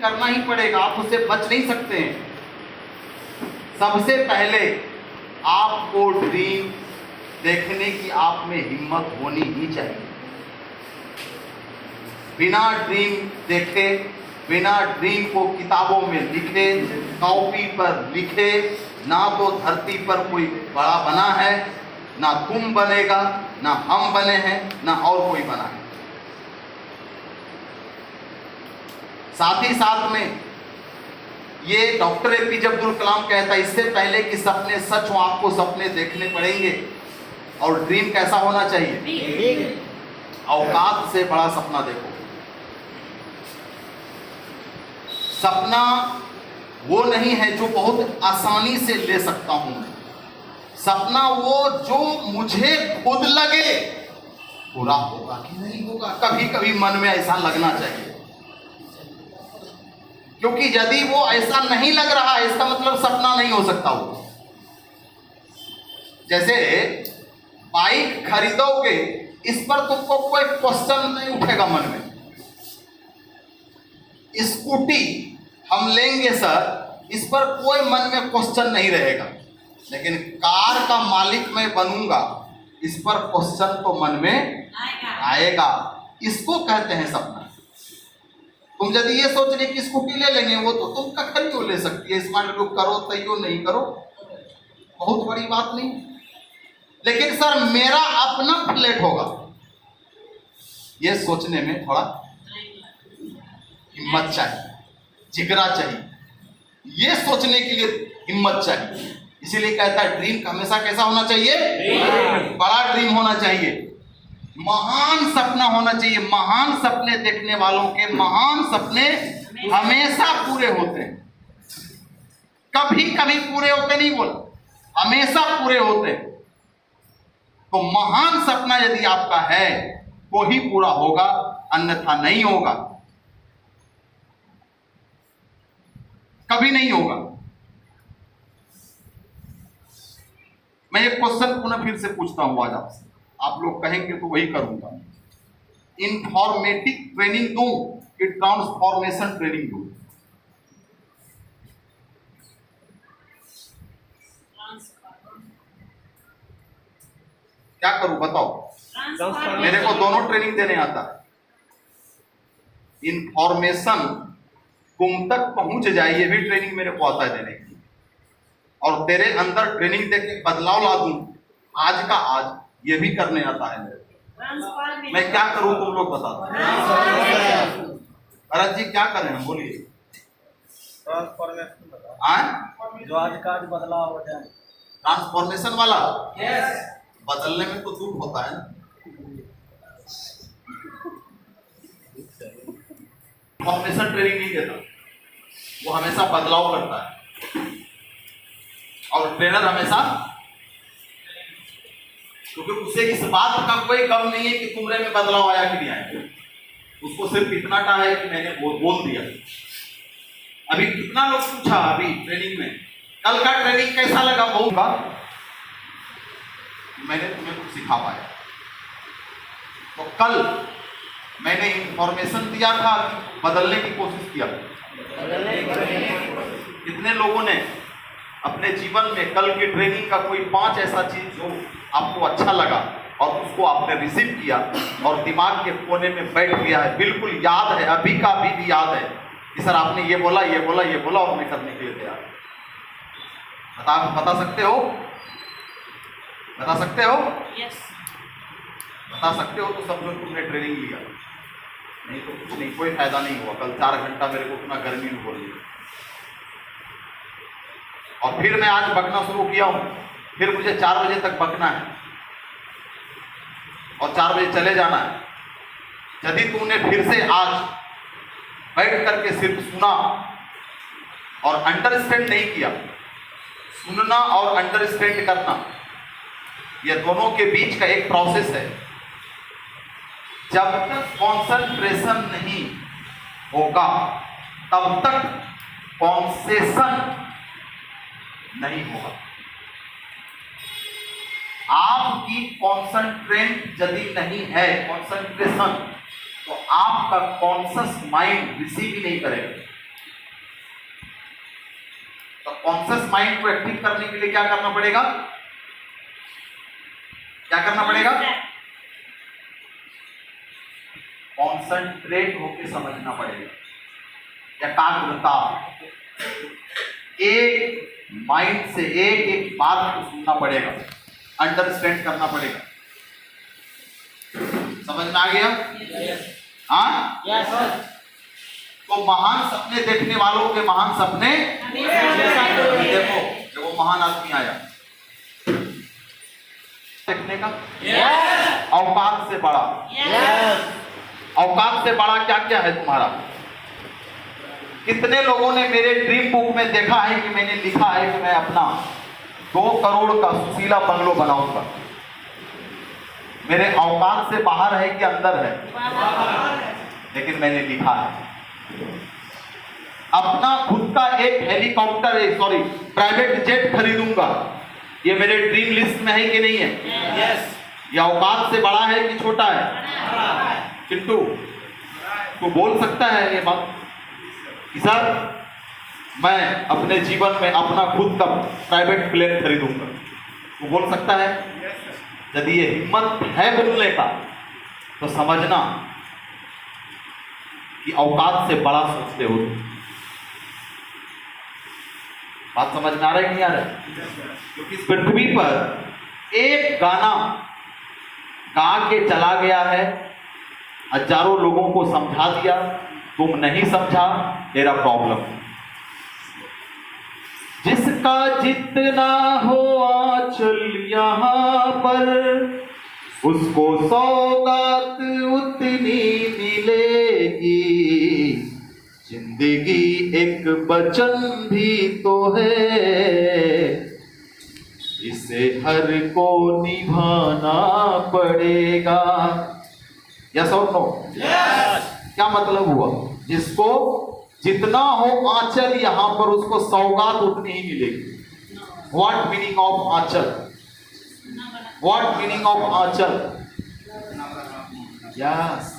करना ही पड़ेगा, आप उससे बच नहीं सकते हैं। सबसे पहले आपको ड्रीम देखने की आप में हिम्मत होनी ही चाहिए। बिना ड्रीम देखे, बिना ड्रीम को किताबों में लिखे, कॉपी पर लिखे, ना तो धरती पर कोई बड़ा बना है, ना तुम बनेगा, ना हम बने हैं, ना और कोई बना है। साथ ही साथ में ये डॉक्टर APJ अब्दुल कलाम कहता है, इससे पहले कि सपने सच हो आपको सपने देखने पड़ेंगे। और ड्रीम कैसा होना चाहिए? औकात से बड़ा सपना देखो। सपना वो नहीं है जो बहुत आसानी से ले सकता हूं मैं। सपना वो जो मुझे खुद लगे पूरा होगा कि नहीं होगा। कभी कभी मन में ऐसा लगना चाहिए, क्योंकि यदि वो ऐसा नहीं लग रहा है इसका मतलब सपना नहीं हो सकता वो। जैसे बाइक खरीदोगे, इस पर तुमको कोई क्वेश्चन नहीं उठेगा मन में। स्कूटी हम लेंगे सर, इस पर कोई मन में क्वेश्चन नहीं रहेगा। लेकिन कार का मालिक मैं बनूंगा, इस पर क्वेश्चन तो मन में आएगा। इसको कहते हैं सपना। तुम यदि ये सोच रहे कि स्कूटी ले लेंगे, वो तो तुम कखन क्यों ले सकती है, स्मार्ट लुक करो तैयो नहीं करो, बहुत बड़ी बात नहीं। लेकिन सर मेरा अपना फ्लैट होगा, ये सोचने में थोड़ा हिम्मत चाहिए, जिगरा चाहिए, ये सोचने के लिए हिम्मत चाहिए। इसीलिए कहता है ड्रीम हमेशा कैसा होना चाहिए? बड़ा ड्रीम होना चाहिए, महान सपना होना चाहिए। महान सपने देखने वालों के महान सपने हमेशा पूरे होते हैं। कभी कभी पूरे होते नहीं बोल, हमेशा पूरे होते हैं। तो महान सपना यदि आपका है तो ही पूरा होगा, अन्यथा नहीं होगा, कभी नहीं होगा। मैं एक क्वेश्चन पुनः फिर से पूछता हूं आज आपसे, आप लोग कहेंगे तो वही करूंगा। इंफॉर्मेटिक ट्रेनिंग दूं कि ट्रांसफॉर्मेशन ट्रेनिंग दूं? क्या करूं बताओ? मेरे को दोनों ट्रेनिंग देने आता है। इंफॉर्मेशन तुम तक पहुंच जाए ये भी ट्रेनिंग मेरे को आता है देने की, और तेरे अंदर ट्रेनिंग देके बदलाव ला दूं आज का आज, ये भी करने आता है मेरे को। मैं क्या करूं तुम लोग बता दो। भरत जी क्या करें, बोलिए। ट्रांसफॉर्मेशन जो आज का आज बदलाव हो जाए, ट्रांसफॉर्मेशन वाला। यस। बदलने में तो दुख होता है ना। ट्रांसफॉर्मेशन ट्रेनिंग नहीं देता, वो हमेशा बदलाव करता है। और ट्रेनर हमेशा, क्योंकि उसे इस बात का कोई गम नहीं है कि तुमरे में बदलाव आया कि नहीं आया, उसको सिर्फ इतना का है कि मैंने बोल दिया। अभी कितना लोग पूछा अभी ट्रेनिंग में, कल का ट्रेनिंग कैसा लगा, बहुत मैंने तुम्हें कुछ सिखा पाया। तो कल मैंने इंफॉर्मेशन दिया था, बदलने की कोशिश किया। कितने लोगों ने अपने जीवन में कल की ट्रेनिंग का कोई 5 ऐसा चीज जो आपको अच्छा लगा और उसको आपने रिसीव किया और दिमाग के कोने में बैठ गया है, बिल्कुल याद है, अभी का अभी भी याद है कि सर आपने ये बोला ये बोला ये बोला और मैं करने के लिए तैयार। बता सकते हो? बता सकते हो? यस। बता सकते हो तो सब लोग तुमने ट्रेनिंग लिया, नहीं तो कुछ नहीं, कोई फायदा नहीं हुआ। कल 4 घंटा मेरे को उतना गर्मी में बोल दिया और फिर मैं आज बकना शुरू किया हूं, फिर मुझे 4 बजे तक बकना है और 4 बजे चले जाना है। यदि तुमने फिर से आज बैठ करके सिर्फ सुना और अंडरस्टैंड नहीं किया, सुनना और अंडरस्टैंड करना ये दोनों के बीच का एक प्रोसेस है। जब तक कॉन्सेंट्रेशन नहीं होगा तब तक कॉन्सेशन नहीं होगा। आपकी कॉन्सेंट्रेट यदि नहीं है, कॉन्सेंट्रेशन, तो आपका कॉन्शियस माइंड रिसीव ही नहीं करेगा। कॉन्शियस माइंड को एक्टिव करने के लिए क्या करना पड़ेगा? क्या करना पड़ेगा? कॉन्सेंट्रेट होकर समझना पड़ेगा, एकाग्रता, एक माइंड से एक एक बात को सुनना पड़ेगा, अंडरस्टैंड करना पड़ेगा। समझ में आ गया? हाँ, तो महान सपने देखने वालों के महान सपने देखो, देखो महान आदमी आया देखने का, औकात से बड़ा, औकात से बड़ा क्या क्या है तुम्हारा? कितने लोगों ने मेरे ड्रीम बुक में देखा है कि मैंने लिखा है कि मैं अपना 2 करोड़ का सुशीला बंगलो बनाऊंगा? मेरे औकात से बाहर है कि अंदर है? लेकिन मैंने लिखा है। अपना खुद का एक हेलीकॉप्टर, सॉरी प्राइवेट जेट खरीदूंगा, ये मेरे ड्रीम लिस्ट में है कि नहीं है? यस। ये औकात से बड़ा है कि छोटा है? चिंटू तू बोल सकता है ये बात कि सर मैं अपने जीवन में अपना खुद का प्राइवेट प्लेन खरीदूंगा? तू बोल सकता है? यदि ये हिम्मत है बोलने का तो समझना कि औकात से बड़ा सोचते हो। बात समझ में आ रहा है कि नहीं आ रहा है? क्योंकि इस पृथ्वी पर एक गाना गा के चला गया है, हजारों लोगों को समझा दिया, तुम नहीं समझा, तेरा प्रॉब्लम। जिसका जितना हो आंचल यहाँ पर, उसको सौगात उतनी मिलेगी। जिंदगी एक वचन भी तो है, इसे हर को निभाना पड़ेगा। यस और नो? यस। क्या मतलब हुआ? जिसको जितना हो आंचल यहां पर, उसको सौगात उतनी ही मिलेगी। What meaning of aanchal? What meaning of aanchal? Yes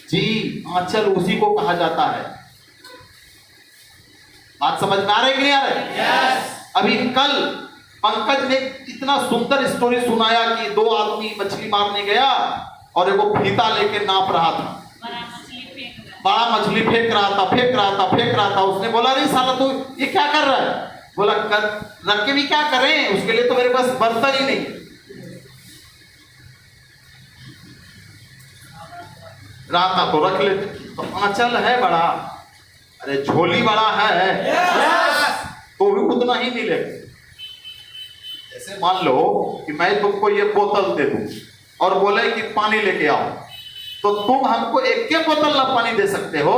जी, आंचल उसी को कहा जाता है। बात समझ में आ रही है कि नहीं आ रही? यस। अभी कल पंकज ने इतना सुंदर स्टोरी सुनाया कि 2 आदमी मछली मारने गया और एगो फीता लेके नाप रहा था, बड़ा मछली फेंक रहा था। उसने बोला अरे साला तू ये क्या कर रहा है? बोला कर रख के भी क्या करें, उसके लिए तो मेरे पास बर्तन ही नहीं। राता तो रख लेते, तो आंचल है बड़ा, अरे झोली बड़ा है तो भी उतना ही मिलेगा। जैसे मान लो कि मैं तुमको ये बोतल दे दूं और बोले कि पानी लेके आओ, तो तुम हमको एक के बोतल ना पानी दे सकते हो,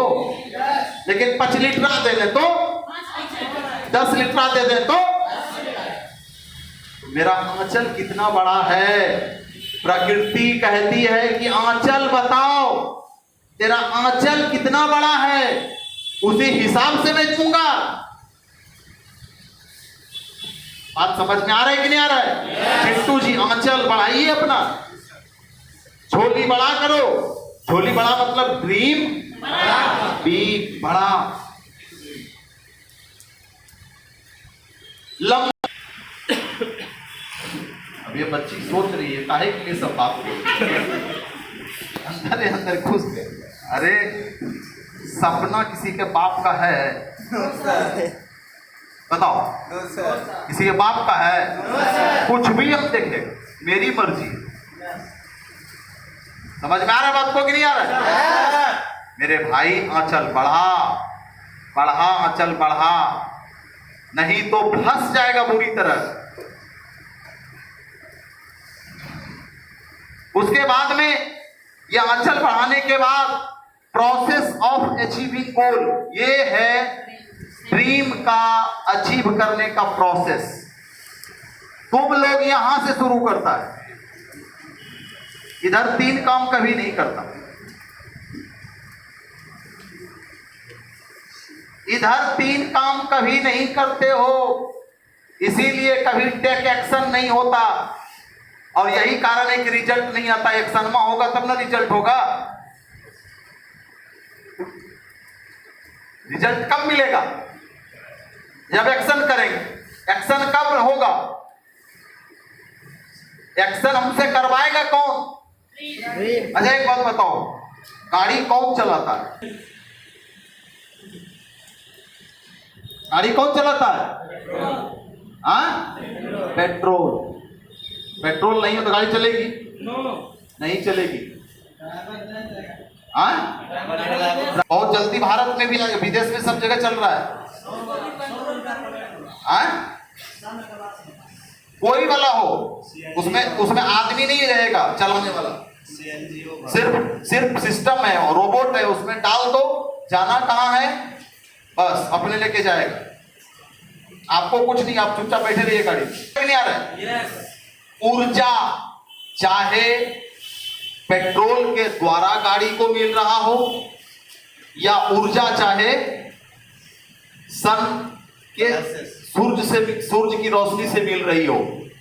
लेकिन 5 लीटर दे दे तो 10 लीटर दे दे तो मेरा आंचल कितना बड़ा है। प्रकृति कहती है कि आंचल बताओ, तेरा आंचल कितना बड़ा है, उसी हिसाब से मैं दूंगा। बात समझ में आ रहा है कि नहीं आ रहा है? चिंटू जी आंचल बढ़ाइए अपना, झोली बड़ा करो। झोली बड़ा मतलब ड्रीम बिग, बड़ा लंबा। अब ये बच्ची सोच रही है काहे के लिए सब बात अंदर अंदर घुस गए। अरे सपना किसी के बाप का है? बताओ, किसी के बाप का है? कुछ भी हम देखें, मेरी मर्जी। समझ में आ रहा है बात को कि नहीं आ रहा है? मेरे भाई आंचल बढ़ा, आंचल बढ़ा, नहीं तो फंस जाएगा बुरी तरह। उसके बाद में ये आंचल बढ़ाने के बाद प्रोसेस ऑफ अचीविंग गोल, ये है ड्रीम का अचीव करने का प्रोसेस। तुम लोग यहां से शुरू करता है, इधर 3 काम कभी नहीं करता, इधर 3 काम कभी नहीं करते हो, इसीलिए कभी टेक एक्शन नहीं होता। और यही कारण है कि रिजल्ट नहीं आता। एक्शन में होगा तब ना रिजल्ट होगा। रिजल्ट कब मिलेगा? जब एक्शन करेंगे। एक्शन कब होगा? एक्शन हमसे करवाएगा कौन? अच्छा एक बात बताओ, गाड़ी कौन चलाता है? गाड़ी कौन चलाता है? हाँ, पेट्रोल। पेट्रोल नहीं हो तो गाड़ी चलेगी? नहीं चलेगी। हाँ, बहुत जल्दी भारत में भी, विदेश में सब जगह चल रहा है। हाँ? कोई वाला हो, उसमें आदमी नहीं रहेगा चलाने वाला, सिर्फ सिस्टम है और रोबोट है। उसमें डाल दो, जाना कहाँ है बस अपने लेके जाएगा। आपको कुछ नहीं, आप चुपचाप बैठे रहिए। गाड़ी नहीं आ रहा है? ऊर्जा चाहे पेट्रोल के द्वारा गाड़ी को मिल रहा हो या ऊर्जा चाहे सन के सूर्य की रोशनी से मिल रही हो,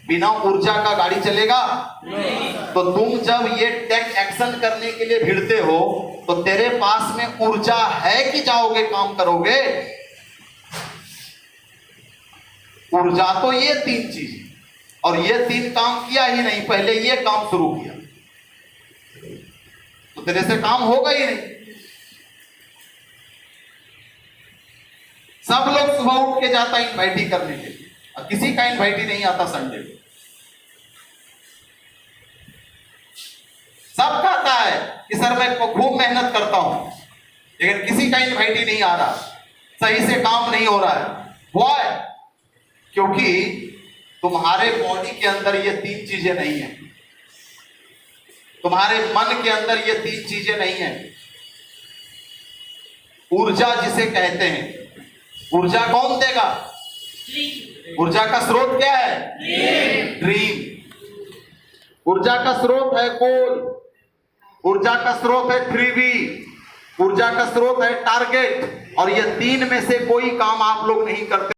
बिना ऊर्जा का गाड़ी चलेगा? तो तुम जब ये टेक एक्शन करने के लिए भिड़ते हो तो तेरे पास में ऊर्जा है कि जाओगे काम करोगे? ऊर्जा तो ये तीन चीज, और ये तीन काम किया ही नहीं, पहले ये काम शुरू किया तो तेरे से काम होगा ही नहीं। सब लोग सुबह उठ के जाता है इन्वाइटी करने के लिए, और किसी का इन्वाइटी नहीं आता संडे को। सब कहता है कि सर मैं खूब मेहनत करता हूं, लेकिन किसी का इन्वाइटी नहीं आ रहा, सही से काम नहीं हो रहा है। व्हाई? क्योंकि तुम्हारे बॉडी के अंदर ये तीन चीजें नहीं है, तुम्हारे मन के अंदर ये तीन चीजें नहीं है। ऊर्जा जिसे कहते हैं, ऊर्जा कौन देगा? ऊर्जा का स्रोत क्या है? ड्रीम। ऊर्जा का स्रोत है गोल, ऊर्जा का स्रोत है 3V, ऊर्जा का स्रोत है टारगेट। और ये तीन में से कोई काम आप लोग नहीं करते।